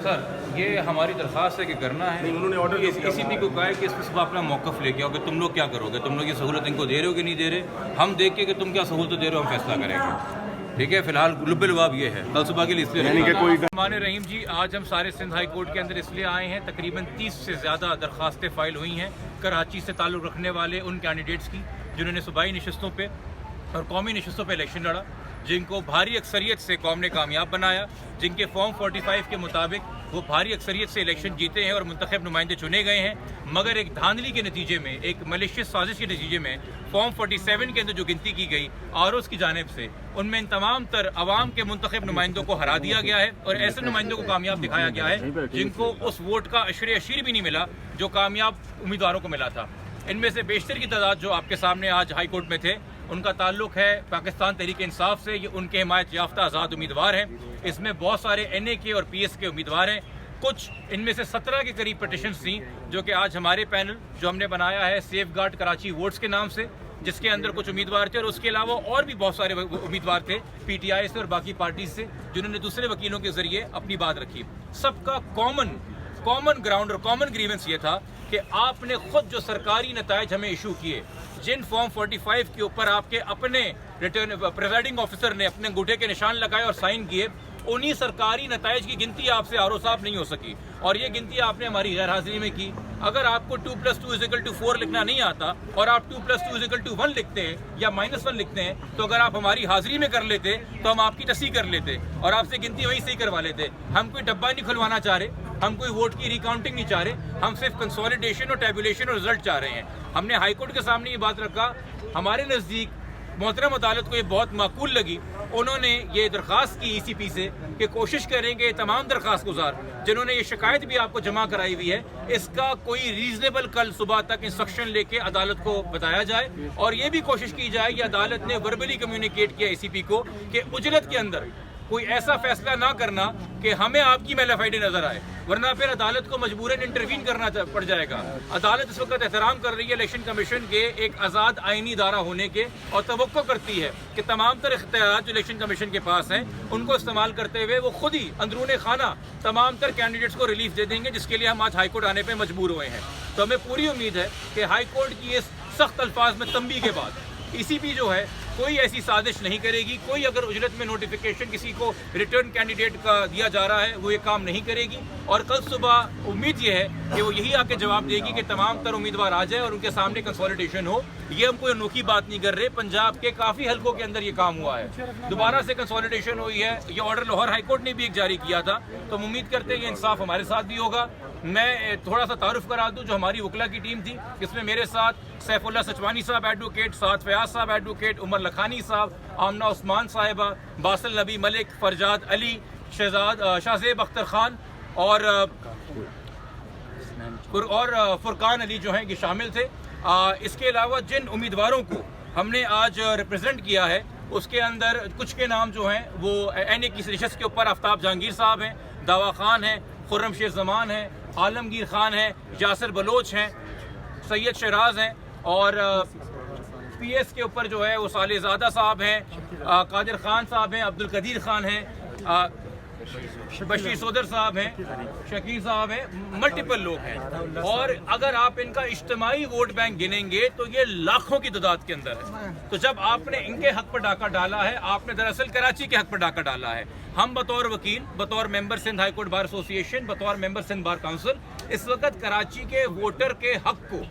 سر یہ ہماری درخواست ہے کہ کرنا ہے. انہوں نے آرڈر اسی پی کو کہا ہے کہ اس پہ صبح اپنا موقف لے کے آؤ کہ تم لوگ کیا کرو گے, تم لوگ یہ سہولت ان کو دے رہے ہو کہ نہیں دے رہے, ہم دیکھ کے کہ تم کیا سہولت دے رہے ہو ہم فیصلہ کریں گے. ٹھیک ہے, فی الحال لب لباب یہ ہے, کل صبح کے لیے اس لیے رحمان رحیم جی. آج ہم سارے سندھ ہائی کورٹ کے اندر اس لیے آئے ہیں, تقریباً 30 سے زیادہ درخواستیں فائل ہوئی ہیں کراچی سے تعلق رکھنے والے ان کینڈیڈیٹس کی جنہوں نے صوبائی نشستوں پہ اور قومی نشستوں پہ الیکشن لڑا, جن کو بھاری اکثریت سے قوم نے کامیاب بنایا, جن کے فارم 45 کے مطابق وہ بھاری اکثریت سے الیکشن جیتے ہیں اور منتخب نمائندے چنے گئے ہیں. مگر ایک دھاندلی کے نتیجے میں, ایک ملیشیس سازش کے نتیجے میں فارم 47 کے اندر جو گنتی کی گئی آروز کی جانب سے, ان میں ان تمام تر عوام کے منتخب نمائندوں کو ہرا دیا گیا ہے اور ایسے نمائندوں کو کامیاب دکھایا گیا ہے جن کو اس ووٹ کا اشیر بھی نہیں ملا جو کامیاب امیدواروں کو ملا تھا. ان میں سے بیشتر کی تعداد جو آپ کے سامنے آج ہائی کورٹ میں تھے ان کا تعلق ہے پاکستان تحریک انصاف سے. یہ ان کے حمایت یافتہ آزاد امیدوار ہیں. اس میں بہت سارے این اے کے اور پی ایس کے امیدوار ہیں. کچھ ان میں سے 17 کے قریب پٹیشنز تھیں جو کہ آج ہمارے پینل جو ہم نے بنایا ہے سیف گارڈ کراچی ووٹس کے نام سے, جس کے اندر کچھ امیدوار تھے اور اس کے علاوہ اور بھی بہت سارے امیدوار تھے پی ٹی آئی سے اور باقی پارٹیز سے جنہوں نے دوسرے وکیلوں کے ذریعے اپنی بات رکھی. سب کا کامن گراؤنڈ اور کامن گریونس یہ تھا کہ آپ نے خود جو سرکاری نتائج ہمیں ایشو کیے, جن فارم 45 کے اوپر آپ کے اپنے پریزائڈنگ آفیسر نے اپنے انگوٹھے کے نشان لگائے اور سائن کیے, انہی سرکاری نتائج کی گنتی آپ سے آرو صاحب نہیں ہو سکی اور یہ گنتی آپ نے ہماری غیر حاضری میں کی. اگر آپ کو 2+2=4 لکھنا نہیں آتا اور آپ 2+2=1 لکھتے ہیں یا -1 لکھتے ہیں تو اگر آپ ہماری حاضری میں کر لیتے تو ہم آپ کی تصحیح کر لیتے اور آپ سے گنتی وہیں صحیح کروا لیتے. ہم کوئی ڈبہ نہیں کھلوانا چاہ رہے, ہم کوئی ووٹ کی ریکاؤنٹنگ نہیں چاہ رہے, ہم صرف کنسولیڈیشن اور ٹیبولیشن اور رزلٹ چاہ رہے ہیں. ہم نے ہائی کورٹ کے سامنے یہ بات رکھا, ہمارے نزدیک محترم عدالت کو یہ بہت معقول لگی. انہوں نے یہ درخواست کی ای سی پی سے کہ کوشش کریں کہ تمام درخواست گزار جنہوں نے یہ شکایت بھی آپ کو جمع کرائی ہوئی ہے اس کا کوئی ریزنیبل کل صبح تک انسٹرکشن لے کے عدالت کو بتایا جائے اور یہ بھی کوشش کی جائے کہ عدالت نے وربلی کمیونیکیٹ کیا ای سی پی کو کہ اجرت کے اندر کوئی ایسا فیصلہ نہ کرنا کہ ہمیں آپ کی میلافائڈی نظر آئے, ورنہ پھر عدالت کو مجبوراً انٹروین کرنا پڑ جائے گا. عدالت اس وقت احترام کر رہی ہے الیکشن کمیشن کے ایک آزاد آئینی ادارہ ہونے کے اور توقع کرتی ہے کہ تمام تر اختیارات جو الیکشن کمیشن کے پاس ہیں ان کو استعمال کرتے ہوئے وہ خود ہی اندرون خانہ تمام تر کینڈیڈیٹس کو ریلیف دے دیں گے, جس کے لیے ہم آج ہائی کورٹ آنے پہ مجبور ہوئے ہیں. تو ہمیں پوری امید ہے کہ ہائی کورٹ کی اس سخت الفاظ میں تنبیہ کے بعد ای سی پی جو ہے کوئی ایسی سازش نہیں کرے گی. کوئی اگر اجرت میں نوٹیفیکیشن کسی کو ریٹرن کینڈیڈیٹ کا دیا جا رہا ہے وہ یہ کام نہیں کرے گی اور کل صبح امید یہ ہے کہ وہ یہی آ کے جواب دے گی کہ تمام تر امیدوار آ جائے اور ان کے سامنے کنسولیڈیشن ہو. یہ ہم کوئی انوکھی بات نہیں کر رہے, پنجاب کے کافی حلقوں کے اندر یہ کام ہوا ہے, دوبارہ سے کنسولیڈیشن ہوئی ہے. یہ آرڈر لاہور ہائی کورٹ نے بھی ایک جاری کیا تھا, تو ہم امید کرتے ہیں یہ انصاف ہمارے ساتھ بھی ہوگا. میں تھوڑا سا تعارف کرا دوں جو ہماری وکلا کی ٹیم تھی, جس میں میرے ساتھ سیف اللہ سچوانی صاحب ایڈوکیٹ, سعد فیاض صاحب ایڈوکیٹ, عمر لکھانی صاحب, آمنہ عثمان صاحبہ, باسل نبی ملک, فرجاد علی, شاہزیب اختر خان اور فرقان علی جو ہیں یہ شامل تھے. اس کے علاوہ جن امیدواروں کو ہم نے آج ریپرزینٹ کیا ہے اس کے اندر کچھ کے نام جو ہیں وہ این اے کی نشست کے اوپر آفتاب جہانگیر صاحب ہیں, داوا خان ہیں, خرم شیر زمان ہیں, عالمگیر خان ہیں, یاسر بلوچ ہیں, سید شہراز ہیں اور پی ایس کے اوپر جو ہے وہ صالح زادہ صاحب ہیں, قادر خان صاحب ہیں, عبد القدیر خان ہیں, بشیر صدر صاحب ہیں, شکیل صاحب ہیں, ملٹیپل لوگ ہیں. اور اگر آپ ان کا اجتماعی ووٹ بینک گنیں گے تو یہ لاکھوں کی تعداد کے اندر ہے. تو جب آپ نے ان کے حق پر ڈاکہ ڈالا ہے, آپ نے دراصل کراچی کے حق پر ڈاکہ ڈالا ہے. ہم بطور وکیل, بطور ممبر سندھ ہائی کورٹ بار ایسوسی ایشن, بطور ممبر سندھ بار کونسل اس وقت کراچی کے ووٹر کے حق کو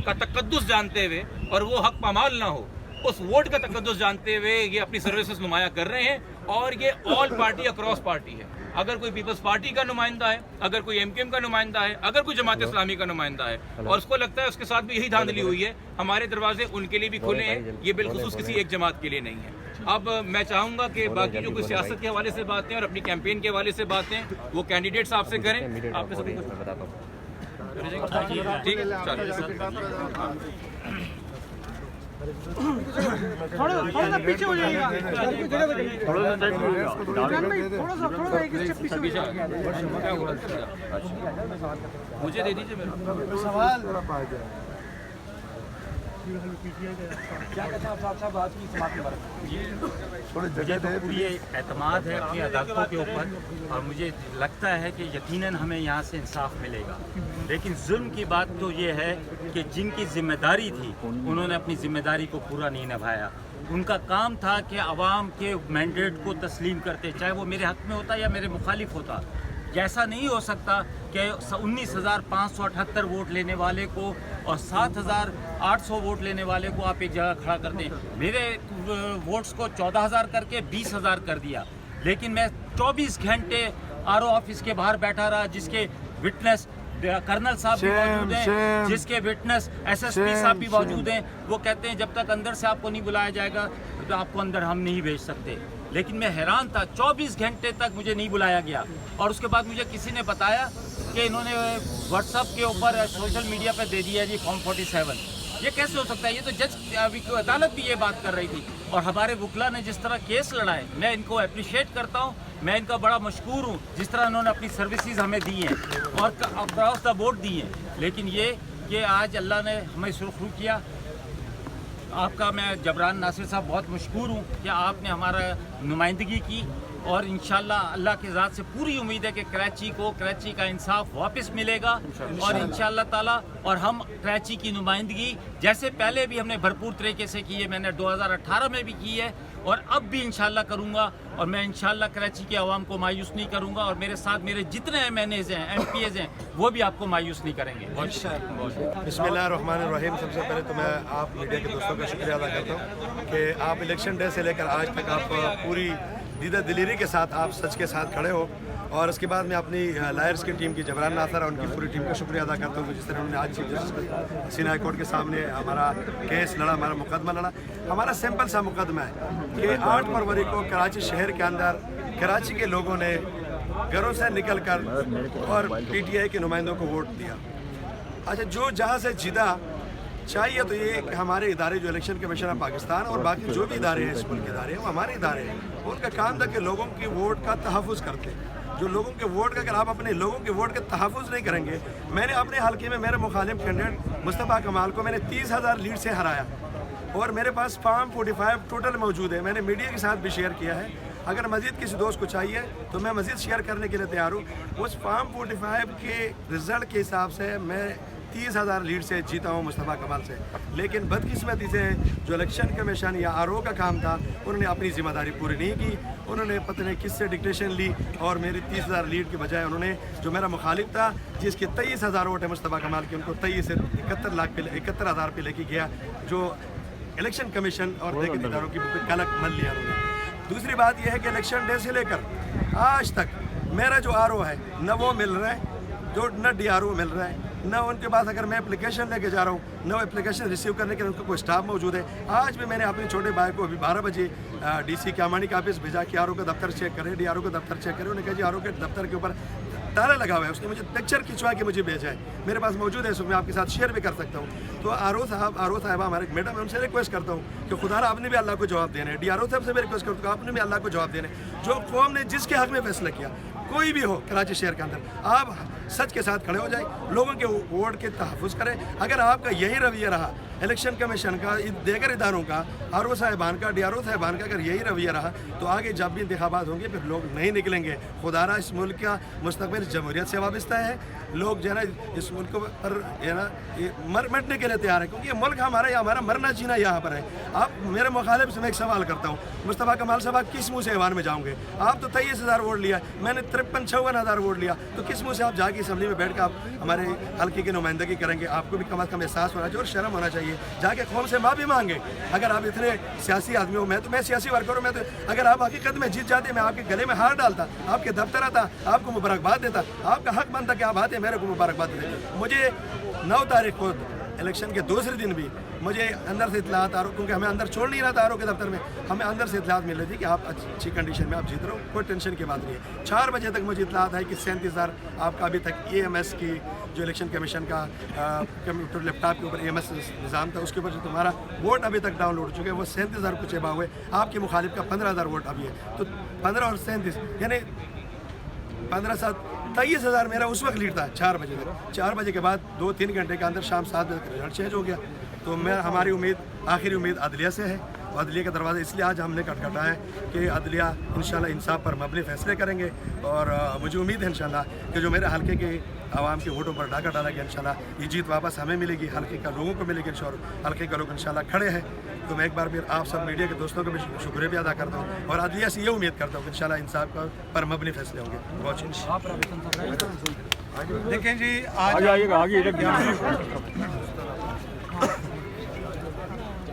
کا تقدس جانتے ہوئے اور وہ حق پامال نہ ہو اس ووٹ کا تقدس جانتے ہوئے یہ اپنی سروسز نمایاں کر رہے ہیں. اور یہ آل پارٹی اکراس پارٹی ہے. اگر کوئی پیپلز پارٹی کا نمائندہ ہے, اگر کوئی ایم کیو ایم کا نمائندہ ہے, اگر کوئی جماعت اسلامی کا نمائندہ ہے اور اس کو لگتا ہے اس کے ساتھ بھی یہی دھاندلی ہوئی ہے, ہمارے دروازے ان کے لیے بھی کھلے ہیں. یہ بالخصوص کسی ایک جماعت کے لیے نہیں ہے. اب میں چاہوں گا کہ باقی جو کوئی سیاست کے حوالے سے باتیں اور اپنی کیمپین کے حوالے سے باتیں وہ کینڈیڈیٹس آپ سے کریں. آپ نے سب بتاتا ہوں ٹھیک تھوڑا پیچھے ہو جائے گا, مجھے دے دیجیے میرا سوال. मुझे तो पूरी एतमाद है अपनी अदालतों के ऊपर और मुझे लगता है कि यकीनन हमें यहाँ से इंसाफ मिलेगा। लेकिन जुल्म की बात तो ये है कि जिनकी जिम्मेदारी थी उन्होंने अपनी जिम्मेदारी को पूरा नहीं निभाया। उनका काम था कि आवाम के मैंडेट को तस्लीम करते, चाहे वो मेरे हक़ में होता या मेरे मुखालिफ होता। ऐसा नहीं हो सकता कि 19,578 वोट लेने वाले को और 7,800 वोट लेने वाले को आप एक जगह खड़ा कर दें। मेरे वोट्स को 14,000 करके 20,000 कर दिया, लेकिन मैं 24 घंटे आरओ ऑफिस के बाहर बैठा रहा, जिसके विटनेस कर्नल साहब भी मौजूद हैं, जिसके विटनेस एसएसपी साहब भी मौजूद हैं। वो कहते हैं जब तक अंदर से आपको नहीं बुलाया जाएगा तो आपको अंदर हम नहीं भेज सकते। लेकिन मैं हैरान था, 24 घंटे तक मुझे नहीं बुलाया गया और उसके बाद मुझे किसी ने बताया कि इन्होंने व्हाट्सएप के ऊपर सोशल मीडिया पर दे दिया जी फॉर्म 47। ये कैसे हो सकता है? ये तो जज अदालत भी ये बात कर रही थी और हमारे वकला ने जिस तरह केस लड़ाए, मैं इनको अप्रिशिएट करता हूँ, मैं इनका बड़ा मशकूर हूँ जिस तरह इन्होंने अपनी सर्विसेज हमें दी हैं और अक्रॉस द बोर्ड दी हैं। लेकिन ये कि आज अल्लाह ने हमें सुरखरू किया। आपका मैं जबरान नासिर साहब बहुत मशकूर हूँ कि आपने हमारा नुमाइंदगी की और इंशाल्लाह अल्लाह की ज़ात से पूरी उम्मीद है कि कराची का इंसाफ वापस मिलेगा और इंशाल्लाह ताला। और हम कराची की नुमाइंदगी जैसे पहले भी हमने भरपूर तरीके से की है, मैंने 2018 में भी की है और अब भी इंशाल्लाह करूँगा। और मैं इंशाल्लाह कराची के आवाम को मायूस नहीं करूँगा और मेरे साथ मेरे जितने MNAs हैं, MPAs हैं, वो भी आपको मायूस नहीं करेंगे। बिस्मिल्लाहिर्रहमानिर्रहीम। सबसे पहले तो मैं आप मीडिया के दोस्तों का शुक्रिया अदा करता हूँ कि आप इलेक्शन डे से लेकर आज तक आप पूरी दीदा दिलेरी के साथ आप सच के साथ खड़े हो। और उसके बाद मैं अपनी लायर्स की टीम की जबरान नासर और उनकी पूरी टीम का शुक्रिया अदा करता हूँ जिस तरह उन्होंने आज चीफ जस्टिस हसीना हाई कोर्ट के सामने हमारा केस लड़ा, हमारा मुकदमा लड़ा। हमारा सिंपल सा मुकदमा है कि 8 फरवरी को कराची शहर के अंदर कराची के लोगों ने घरों से निकल कर और PTI के नुमाइंदों को वोट दिया। अच्छा, जो जहाँ से जीता चाहिए तो ये कि हमारे इदारे जो इलेक्शन कमीशन ऑफ पाकिस्तान और बाकी जो भी इदारे हैं, इस मुल्क के इदारे हैं, वो हमारे इदारे हैं। उनका काम था कि लोगों की वोट का तहफ़्फ़ुज़ करते। जो लोगों के वोट का, अगर आप अपने लोगों के वोट का तहफ़्फ़ुज़ नहीं करेंगे। मैंने अपने हल्के में मेरे मुखालिफ कैंडिडेट मुस्तफ़ा कमाल को मैंने 30,000 लीड से हराया और मेरे पास फॉर्म 45 टोटल मौजूद है। मैंने मीडिया के साथ भी शेयर किया है। अगर मज़ीद किसी दोस्त को चाहिए तो मैं मज़ीद शेयर करने के लिए तैयार हूँ। उस फॉर्म 45 के रिज़ल्ट के हिसाब से मैं 30,000 लीड से जीता हूँ मुस्तफ़ा कमाल से। लेकिन बदकिस्मती से जो इलेक्शन कमीशन या RO का काम था, उन्होंने अपनी ज़िम्मेदारी पूरी नहीं की। उन्होंने पता नहीं किससे डिक्टेशन ली और मेरी 30,000 लीड के बजाय उन्होंने जो मेरा मुखालिफ था, जिसके 23,000 वोट है मुस्तफ़ा कमाल के, उनको 23 से 71,000 पे लेके गया, जो इलेक्शन कमीशन और देखे इदारों की गलत मन लिया उन्होंने। दूसरी बात यह है कि इलेक्शन डे से लेकर आज तक मेरा जो RO है न वो मिल रहा है, जो न DRO मिल रहा है, न उनके पास अगर मैं एप्लीकेशन लेके जा रहा हूँ न वो एप्लीकेशन रिसीव करने के लिए उनका कोई स्टाफ मौजूद है। आज भी मैंने अपने छोटे भाई को अभी 12 बजे DC क्यामानी का ऑफिस भेजा कि RO का दफ्तर चेक करे, DRO का दफ्तर चेक करे। उन्होंने कहा जी RO के दफ्तर के ऊपर ताला लगा हुआ है। उसने मुझे पिक्चर खिंचवा के मुझे भेजा है, मेरे पास मौजूद है, इसको मैं आपके साथ शेयर भी कर सकता हूँ। तो RO साहब हमारे मैडम, मैं उनसे रिक्वेस्ट करता हूँ कि खुदा आपने भी अल्लाह को जवाब देना है। DRO साहब से भी रिक्वेस्ट करता हूँ आपने भी अल्लाह को जवाब देना है। जो कौम ने जिसके हक़ में फैसला किया, कोई भी हो कराची शहर के अंदर, आप सच के साथ खड़े हो जाए, लोगों के वोट के तहफ़्फ़ुज़ करें। अगर आपका यही रवैया रहा इलेक्शन कमीशन का, दीगर इदारों का, RO साहिबान का, DRO साहिबान का, अगर यही रवैया रहा तो आगे जब भी इंतखाबात होंगे फिर लोग नहीं निकलेंगे। खुदारा इस मुल्क का मुस्तक़बिल जमहूरियत से वाबस्ता है। लोग जो है ना इस मुल्क पर है ना मरने के लिए तैयार है, क्योंकि ये मुल्क हमारा या हमारा मरना जीना यहाँ पर है। आप मेरे मुखालिफ से मैं एक सवाल करता हूँ, मुस्तफ़ा कमाल साहब आप किस मुँह से ऐवान में जाओगे? आप तो 23,000 वोट लिया, मैंने 53-54,000 वोट लिया, तो किस मुँह से आप जाके असम्बली में बैठ कर आप हमारे हल्के की नुमाइंदगी करेंगे? आपको भी कम अज़ कम एहसास होना चाहिए और शर्म होना चाहिए। जाके कौम से माफ़ी मांगे। अगर आप इतने सियासी आदमी हो, मैं सियासी वर्कर हूँ, मैं तो अगर आप हकीकत में जीत जाते मैं आपके गले में हार डालता, आपके दफ्तर आता, आपको मुबारकबाद देता। आपका हक बनता कि आप आते मेरे को मुबारकबाद देते। मुझे 9 तारीख को इलेक्शन के दूसरे दिन भी मुझे अंदर से इतलात आ रहा, क्योंकि हमें अंदर छोड़ नहीं रहा था RO के दफ्तर में, हमें अंदर से इतलात मिल रही थी कि आप अच्छी कंडीशन में आप जीत रहे हो, कोई टेंशन की बात नहीं है। 4 बजे तक मुझे इतलात है कि 37,000 आपका अभी तक EMS की जो इलेक्शन कमीशन का कंप्यूटर लैपटॉप के ऊपर EMS निज़ाम था, उसके ऊपर जो तुम्हारा वोट अभी तक डाउनलोड हो चुके हैं वो 37,000 कुछ एबा हुए। आपके मुखालिफ का 15,000 वोट अभी है, तो 15 और 37 यानी 23,000 मेरा उस वक्त लीड था 4 बजे तक। 4 बजे के बाद 2-3 घंटे के अंदर शाम 7 बजे तक रिजल्ट चेंज हो गया। तो मैं हमारी उम्मीद आखिरी उम्मीद अदलिया से है। और अदलिया का दरवाज़ा इसलिए आज हमने खटखटाया है कि अदलिया इंशाल्लाह इंसाफ पर मबनी फैसले करेंगे। और मुझे उम्मीद है इंशाल्लाह कि जो मेरे हल्के के आवाम के वोटों पर डाका डाला गया, इंशाल्लाह ये जीत वापस हमें मिलेगी, हल्के का लोगों को मिलेगी और हल्के का लोग इंशाल्लाह खड़े हैं। तो मैं एक बार फिर आप सब मीडिया के दोस्तों को भी शुक्रिया भी अदा करता हूँ और अदलिया से ये उम्मीद करता हूँ कि इंशाल्लाह इंसाफ पर मबनी फैसले होंगे। बहुत देखें जी,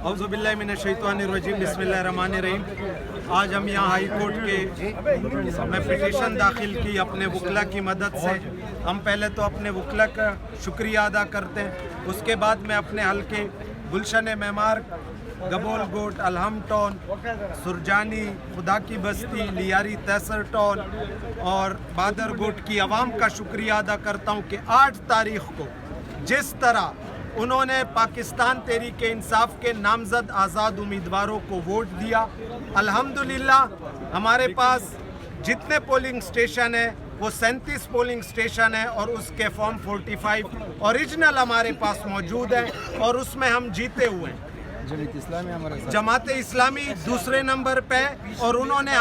औज़ुबिल्लाहिमिनश्शैतानिर्रजीम, बिस्मिल्लाहिर्रहमानिर्रहीम। आज हम यहाँ हाई कोर्ट के में पिटीशन दाखिल की अपने वकला की मदद से। हम पहले तो अपने वकला का शुक्रिया अदा करते हैं, उसके बाद में अपने हल्के गुलशन मेमार, गबोल गोट, अलहम टाउन, सुरजानी, खुदा की बस्ती, लियारी तैसर टाउन और बादर गोट की आवाम का शुक्रिया अदा करता हूँ कि 8 तारीख को जिस तरह उन्होंने पाकिस्तान तहरीक इंसाफ के नामजद आज़ाद उम्मीदवारों को वोट दिया। अल्हम्दुलिल्लाह हमारे पास जितने पोलिंग स्टेशन है वो 37 पोलिंग स्टेशन है और उसके फॉर्म 45 ओरिजिनल हमारे पास मौजूद है और उसमें हम जीते हुए हैं। जमात इस्लामी दूसरे नंबर पे और उन्होंने